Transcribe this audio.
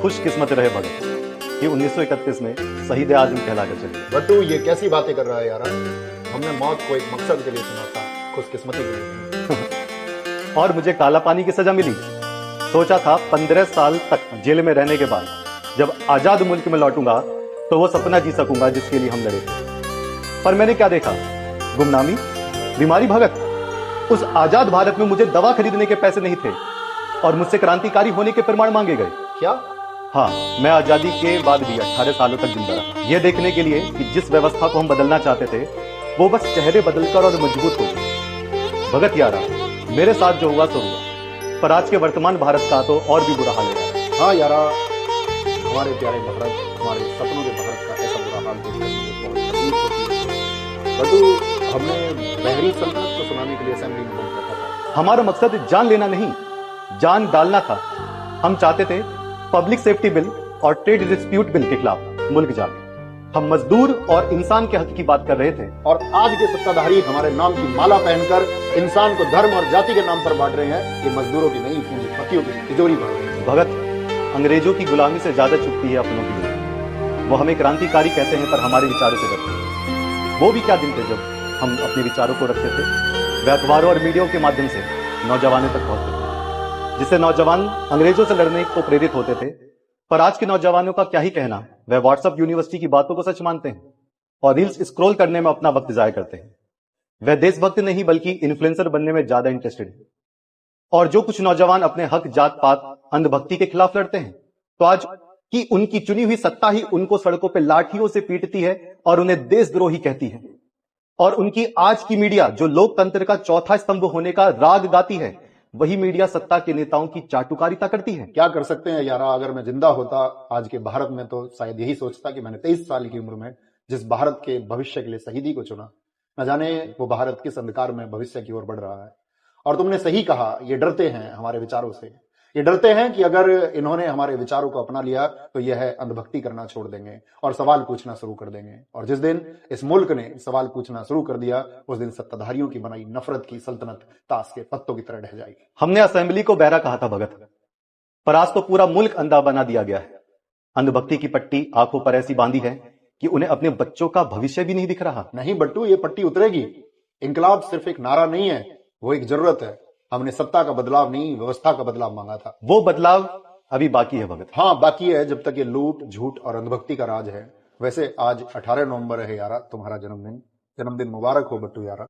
खुशकिस्मत रहे भगत कि 1931 में शहीद आजम कहलाकर चले। बट्टू ये कैसी बातें कर रहा है यार? हमने मौत को एक मकसद के लिए चुना था, खुशकिस्मती के लिए। और मुझे काला पानी की सजा मिली। सोचा था 15 साल तक जेल में रहने के बाद जब आजाद मुल्क में लौटूंगा तो वो सपना जी सकूंगा जिसके लिए हम लड़े थे। पर मैंने क्या देखा? गुमनामी, बीमारी, भगत। उस आजाद भारत में मुझे दवा खरीदने के पैसे नहीं थे और मुझसे क्रांतिकारी होने के प्रमाण मांगे गए। क्या? हाँ, मैं आजादी के बाद भी 18 सालों तक जिंदा रहा, यह देखने के लिए कि जिस व्यवस्था को हम बदलना चाहते थे वो बस चेहरे बदलकर और मजबूत हो गई। भगत यारा, मेरे साथ जो हुआ सो हुआ, पर आज के वर्तमान भारत का तो और भी बुरा हाल है। हाँ यारा, हमारे प्यारे भारत, हमारे सपनों के भारत का ऐसा बुरा हाल देखकर मुझे बहुत तकलीफ होती है। बट्टू, हमने बहरी सल्तनत को सुनाने के लिए असेंबली में बोल रखा था। हमारा मकसद जान लेना नहीं, जान डालना था। हम चाहते थे पब्लिक सेफ्टी बिल और ट्रेड डिस्प्यूट बिल के खिलाफ मुल्क जागे। हम मजदूर और इंसान के हक की बात कर रहे थे और आज के सत्ताधारी हमारे नाम की माला पहनकर इंसान को धर्म और जाति के नाम पर बांट रहे हैं। ये मजदूरों की नहीं, पूंजीपतियों की तिजोरी भर रहे हैं। भगत, अंग्रेजों की गुलामी से ज्यादा चुभती है अपनों की गुलामी। वो हमें क्रांतिकारी कहते हैं पर हमारे विचारों से डरते हैं। वो भी क्या दिन थे जब हम अपने विचारों को रखते थे वे अखबारों और मीडिया के माध्यम से नौजवानों तक पहुंचते थे, जिससे नौजवान अंग्रेजों से लड़ने को प्रेरित होते थे। पर आज के नौजवानों का क्या ही कहना, वह व्हाट्सएप यूनिवर्सिटी की बातों को सच मानते हैं और रील्स स्क्रॉल करने में अपना वक्त जाया करते हैं। वह देशभक्त नहीं बल्कि इन्फ्लुएंसर बनने में ज्यादा इंटरेस्टेड है। और जो कुछ नौजवान अपने हक, जात पात, अंधभक्ति के खिलाफ लड़ते हैं तो आज की उनकी चुनी हुई सत्ता ही उनको सड़कों पर लाठियों से पीटती है और उन्हें देशद्रोही कहती है। और उनकी आज की मीडिया जो लोकतंत्र का चौथा स्तंभ होने का राग गाती है, वही मीडिया सत्ता के नेताओं की चाटुकारिता करती है। क्या कर सकते हैं यारा? अगर मैं जिंदा होता आज के भारत में तो शायद यही सोचता कि मैंने 23 साल की उम्र में जिस भारत के भविष्य के लिए शहीदी को चुना, न जाने वो भारत किस अंधकार में भविष्य की ओर बढ़ रहा है। और तुमने सही कहा, ये डरते हैं हमारे विचारों से। ये डरते हैं कि अगर इन्होंने हमारे विचारों को अपना लिया तो यह अंधभक्ति करना छोड़ देंगे और सवाल पूछना शुरू कर देंगे। और जिस दिन इस मुल्क ने सवाल पूछना शुरू कर दिया उस दिन सत्ताधारियों की बनाई नफरत की सल्तनत ताश के पत्तों की तरह ढह जाएगी। हमने असेंबली को बहरा कहा था भगत, पर आज तो पूरा मुल्क अंधा बना दिया गया है। अंधभक्ति की पट्टी आंखों पर ऐसी बांधी है कि उन्हें अपने बच्चों का भविष्य भी नहीं दिख रहा। नहीं बट्टू, ये पट्टी उतरेगी। इंकलाब सिर्फ एक नारा नहीं है, वो एक जरूरत है। हमने सत्ता का बदलाव नहीं, व्यवस्था का बदलाव मांगा था। वो बदलाव अभी बाकी है भगत। हाँ, बाकी है। जब तक ये लूट, झूठ और अंधभक्ति का राज है। वैसे आज 18 नवंबर है यारा, तुम्हारा जन्मदिन। जन्मदिन मुबारक हो बट्टू यारा।